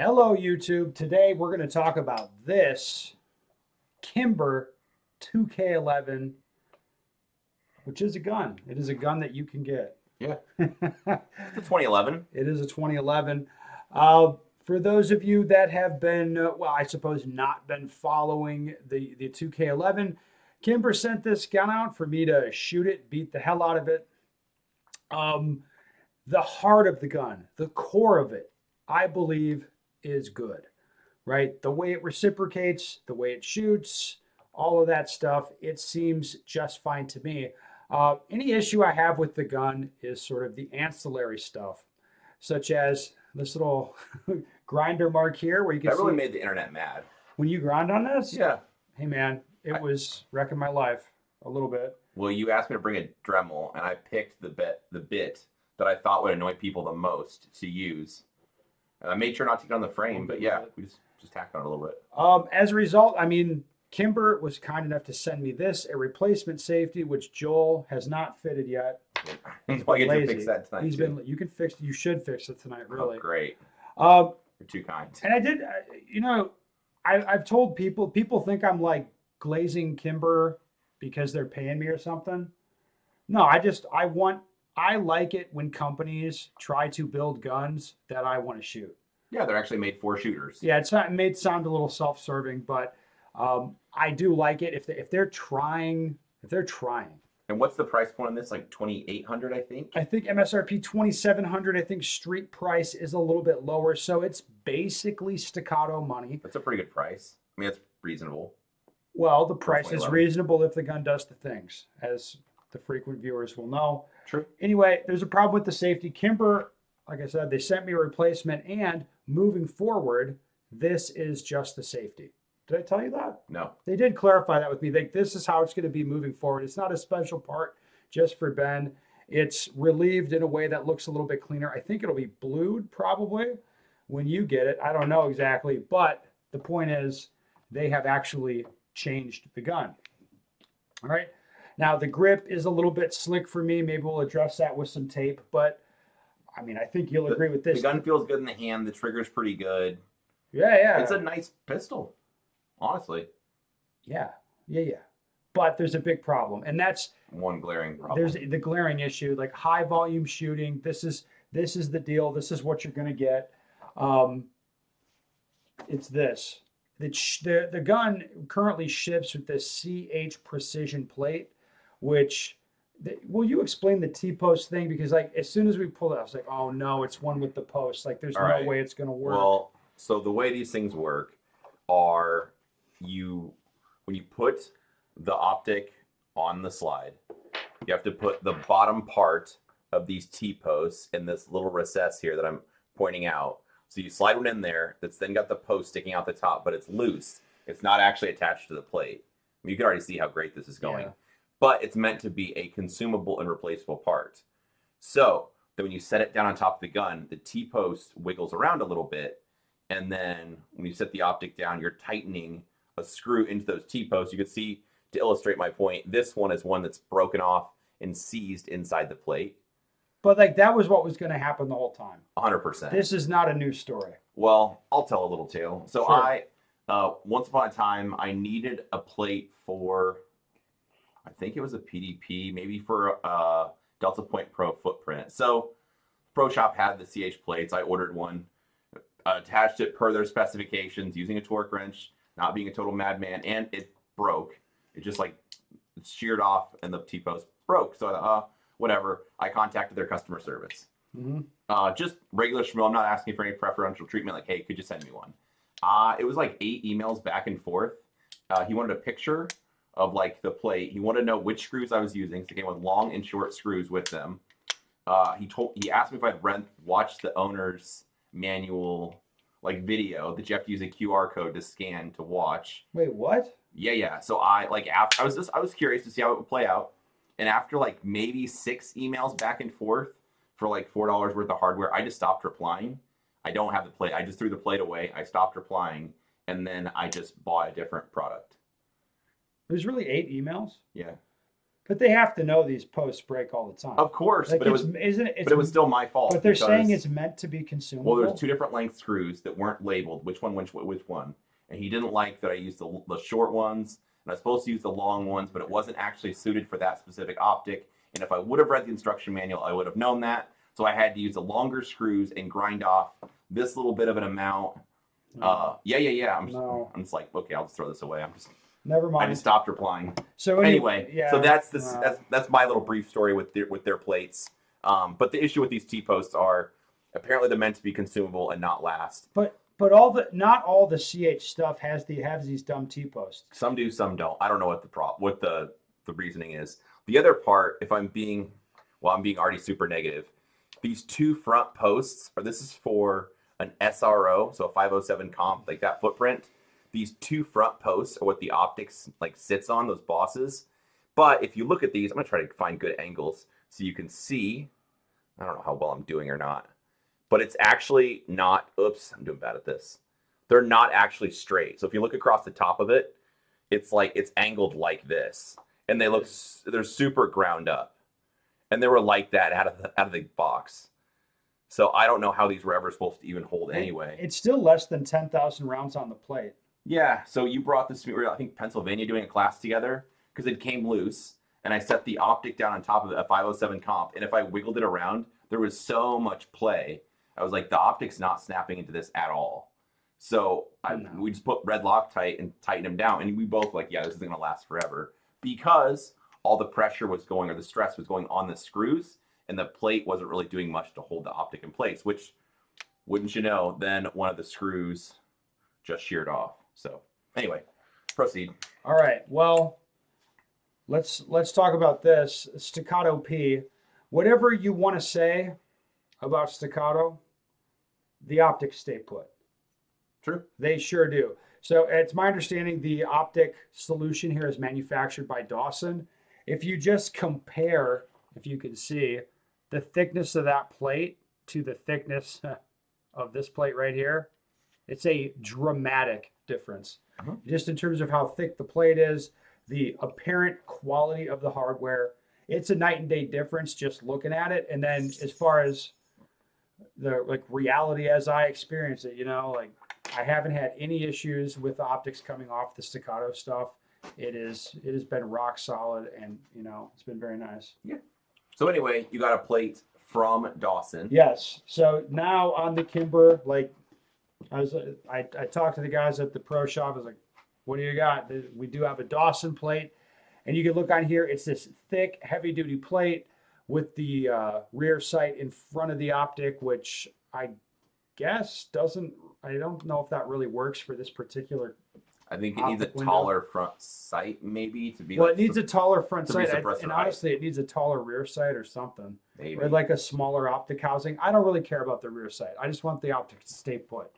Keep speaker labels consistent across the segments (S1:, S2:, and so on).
S1: Hello, YouTube. Today we're going to talk about this Kimber 2K11, which is a gun. It is a gun that you can get.
S2: Yeah,
S1: It
S2: it's a 2011.
S1: is a 2011. For those of you that have been, well, I suppose not been following the 2K11, Kimber sent this gun out for me to shoot it, beat the hell out of it. Um, the heart of the gun, the core of it, I believe is good, right? The way it reciprocates, the way it shoots, all of that stuff, it seems just fine to me. Any issue I have with the gun is sort of the ancillary stuff, such as this little grinder mark here where you can
S2: That really
S1: see
S2: made the internet mad.
S1: when you grind on this.
S2: Yeah.
S1: Hey man, it
S2: I,
S1: was wrecking my life a little bit.
S2: well, you asked me to bring a Dremel, and I picked the bit that I thought would annoy people the most to use. And I made sure not to get on the frame, but yeah, we just tacked on it a little bit.
S1: As a result, I mean, Kimber was kind enough to send me this, a replacement safety, which Joel has not fitted yet.
S2: He's probably going to fix that tonight.
S1: You should fix it tonight, really.
S2: Oh, great.
S1: Um,
S2: You're too kind.
S1: and I did, I've told people think I'm like glazing Kimber because they're paying me or something. No, I like it when companies try to build guns that I want to shoot.
S2: Yeah, they're actually made for shooters.
S1: Yeah, it may sound a little self-serving, but I do like it if they're trying. If they're trying,
S2: And what's the price point on this? Like 2,800, I think.
S1: I think MSRP 2,700. I think street price is a little bit lower, so it's basically Staccato money.
S2: That's a pretty good price. I mean, that's reasonable.
S1: Well, the price is
S2: 2011.
S1: reasonable if the gun does the things, as the frequent viewers will know.
S2: True.
S1: Anyway, there's a problem with the safety. Kimber, like I said, they sent me a replacement, and moving forward, this is just the safety. Did I tell you that?
S2: No.
S1: They did clarify that with me. This is how it's going to be moving forward. It's not a special part just for Ben. It's relieved in a way that looks a little bit cleaner. I think it'll be blued probably when you get it. I don't know exactly, but the point is they have actually changed the gun. All right. Now the grip is a little bit slick for me. Maybe we'll address that with some tape, but I mean, I think you'll agree with this.
S2: The gun feels good in the hand. The trigger's pretty good.
S1: Yeah.
S2: It's a nice pistol, honestly.
S1: Yeah. But there's a big problem, and that's
S2: One glaring problem.
S1: there's the glaring issue. Like high volume shooting. This is the deal. This is what you're going to get. It's this. The gun currently ships with this CH precision plate, which will you explain the T-post thing? Because like as soon as we pull it, I was like, oh no, it's one with the post. Like there's
S2: All
S1: no
S2: right.
S1: way it's going to work.
S2: Well, so the way these things work are when you put the optic on the slide, you have to put the bottom part of these T-posts in this little recess here that I'm pointing out. So you slide one in there that's then got the post sticking out the top, but it's loose. It's not actually attached to the plate. I mean, you can already see how great this is going.
S1: Yeah.
S2: But it's meant to be a consumable and replaceable part. So then when you set it down on top of the gun, the T-post wiggles around a little bit. And then when you set the optic down, you're tightening a screw into those T-posts. You can see, to illustrate my point, this one is one that's broken off and seized inside the plate.
S1: But like that was what was going to happen the whole time.
S2: 100%.
S1: This is not a new story.
S2: Well, I'll tell a little tale. So
S1: Sure.
S2: once upon a time, I needed a plate for, I think it was a PDP, maybe for a Delta Point Pro footprint. So Pro Shop had the CH plates. I ordered one, attached it per their specifications, using a torque wrench, not being a total madman, and it broke. It just like sheared off, and the T-post broke. So I thought, whatever. I contacted their customer service.
S1: Mm-hmm.
S2: Just regular schmo. I'm not asking for any preferential treatment. Like, hey, could you send me one? It was like 8 emails back and forth. He wanted a picture of like the plate. He wanted to know which screws I was using. So it came with long and short screws with them. He asked me if I'd watched the owner's manual like video that you have to use a QR code to scan to watch.
S1: Wait, what?
S2: Yeah. So I was curious to see how it would play out. And after like maybe 6 emails back and forth for like $4 worth of hardware, I just stopped replying. I don't have the plate. I just threw the plate away. I stopped replying, and then I just bought a different product.
S1: There's really 8 emails.
S2: Yeah.
S1: But they have to know these posts break all the time.
S2: Of course,
S1: Like
S2: but it was
S1: isn't it?
S2: but it was still my fault.
S1: But they're saying
S2: because-
S1: it's meant to be consumable.
S2: Well, there's two different length screws that weren't labeled. Which one? Which one? And he didn't like that I used the short ones, and I was supposed to use the long ones, but it wasn't actually suited for that specific optic. And if I would have read the instruction manual, I would have known that. So I had to use the longer screws and grind off this little bit of an amount. Yeah. I'm just like, okay, I'll just throw this away.
S1: Never mind.
S2: I just stopped replying.
S1: So
S2: Anyway,
S1: yeah,
S2: so that's my little brief story with their plates. But the issue with these T-posts are apparently they're meant to be consumable and not last.
S1: But not all the CH stuff has these dumb T-posts.
S2: Some do, some don't. I don't know what the reasoning is. The other part, if I'm being already super negative, these two front posts this is for an SRO, so a 507 comp, like that footprint. These two front posts are what the Optics like sits on, those bosses. But if you look at these, I'm gonna try to find good angles so you can see. I don't know how well I'm doing or not, but it's actually not. Oops, I'm doing bad at this. They're not actually straight. So if you look across the top of it, it's angled like this, and they're super ground up, and they were like that out of the box. So I don't know how these were ever supposed to even hold anyway.
S1: It's still less than 10,000 rounds on the plate.
S2: Yeah, so you brought this to me. We were, I think, Pennsylvania doing a class together because it came loose, and I set the Optic down on top of a 507 comp, and if I wiggled it around, there was so much play. I was like, the Optic's not snapping into this at all. So we just put red Loctite and tightened them down, and we both like, yeah, this isn't gonna last forever because all the pressure was going, or the stress was going on the screws, and the plate wasn't really doing much to hold the Optic in place, which, wouldn't you know, then one of the screws just sheared off. So anyway, proceed.
S1: All right. Well, let's talk about this Staccato P. Whatever you want to say about Staccato, the Optics stay put.
S2: True.
S1: They sure do. So it's my understanding the Optic solution here is manufactured by Dawson. If you just compare, if you can see, the thickness of that plate to the thickness of this plate right here, it's a dramatic difference. Just in terms of how thick the plate is, the apparent quality of the hardware, it's a night and day difference just looking at it. And then as far as the reality as I experience it, I haven't had any issues with the Optics coming off the Staccato stuff. It has been rock solid, and it's been very nice.
S2: Yeah. So anyway, you got a plate from Dawson.
S1: Yes. So now on the Kimber, I talked to the guys at the pro shop. I was like, what do you got? We do have a Dawson plate, and you can look on here. It's this thick, heavy duty plate with the rear sight in front of the Optic, which I guess I don't know if that really works for this particular.
S2: I think it needs a taller front sight, maybe, to be.
S1: Well, it needs a taller front sight, and
S2: height.
S1: honestly, it needs a taller rear sight or something,
S2: Maybe.
S1: or like a smaller Optic housing. I don't really care about the rear sight. I just want the Optic to stay put.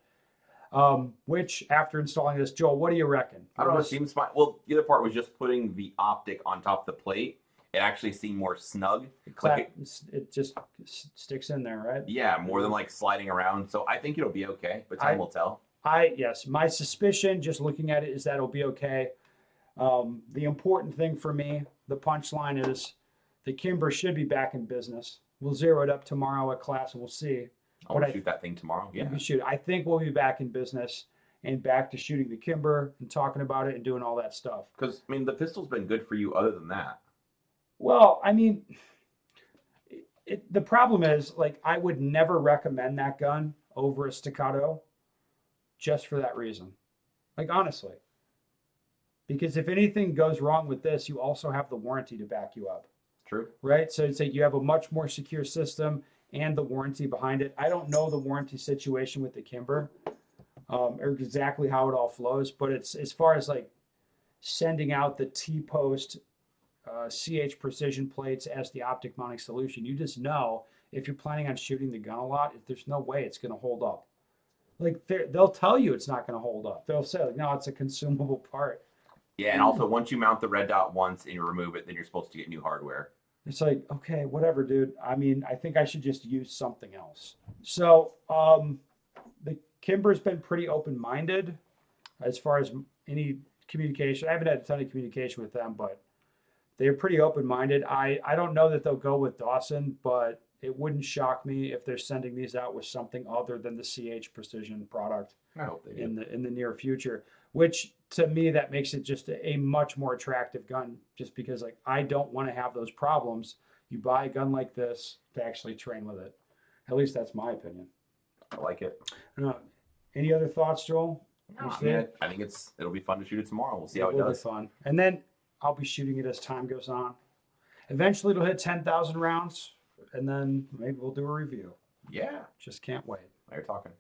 S1: Which, after installing this, Joel, what do you reckon?
S2: I don't know. It seems fine. Well, the other part was just putting the Optic on top of the plate. It actually seemed more snug.
S1: It just sticks in there, right?
S2: Yeah, more than like sliding around. So I think it'll be okay, but time will tell.
S1: Yes, my suspicion, just looking at it, is that it'll be okay. The important thing for me, the punchline is the Kimber should be back in business. We'll zero it up tomorrow at class and we'll see.
S2: I want to shoot that thing tomorrow. Yeah.
S1: We shoot. I think we'll be back in business and back to shooting the Kimber and talking about it and doing all that stuff.
S2: Because, the pistol's been good for you other than that.
S1: Well, the problem is, I would never recommend that gun over a Staccato just for that reason. Honestly. Because if anything goes wrong with this, you also have the warranty to back you up.
S2: True.
S1: Right? So it's like you have a much more secure system and the warranty behind it. I don't know the warranty situation with the Kimber or exactly how it all flows, but it's as far as sending out the T-post CH precision plates as the optic mounting solution, you just know if you're planning on shooting the gun a lot, there's no way it's going to hold up. They'll tell you it's not going to hold up. They'll say, no, it's a consumable part.
S2: Yeah, and also once you mount the red dot once and you remove it, then you're supposed to get new hardware.
S1: It's like, okay, whatever, dude. I think I should just use something else. So the Kimber's been pretty open-minded as far as any communication. I haven't had a ton of communication with them, but they're pretty open-minded. I don't know that they'll go with Dawson, but it wouldn't shock me if they're sending these out with something other than the CH Precision product
S2: I hope they do.
S1: in the near future. Which to me that makes it just a much more attractive gun, just because like I don't want to have those problems. You buy a gun like this to actually train with it. At least that's my opinion.
S2: I like it.
S1: Any other thoughts, Joel?
S2: No,
S1: You
S2: I
S1: see
S2: mean,
S1: it?
S2: I think it'll be fun to shoot it tomorrow. We'll see how it
S1: will be
S2: does.
S1: fun. And then I'll be shooting it as time goes on. Eventually it'll hit 10,000 rounds, and then maybe we'll do a review.
S2: Yeah,
S1: Just can't wait.
S2: now you're talking.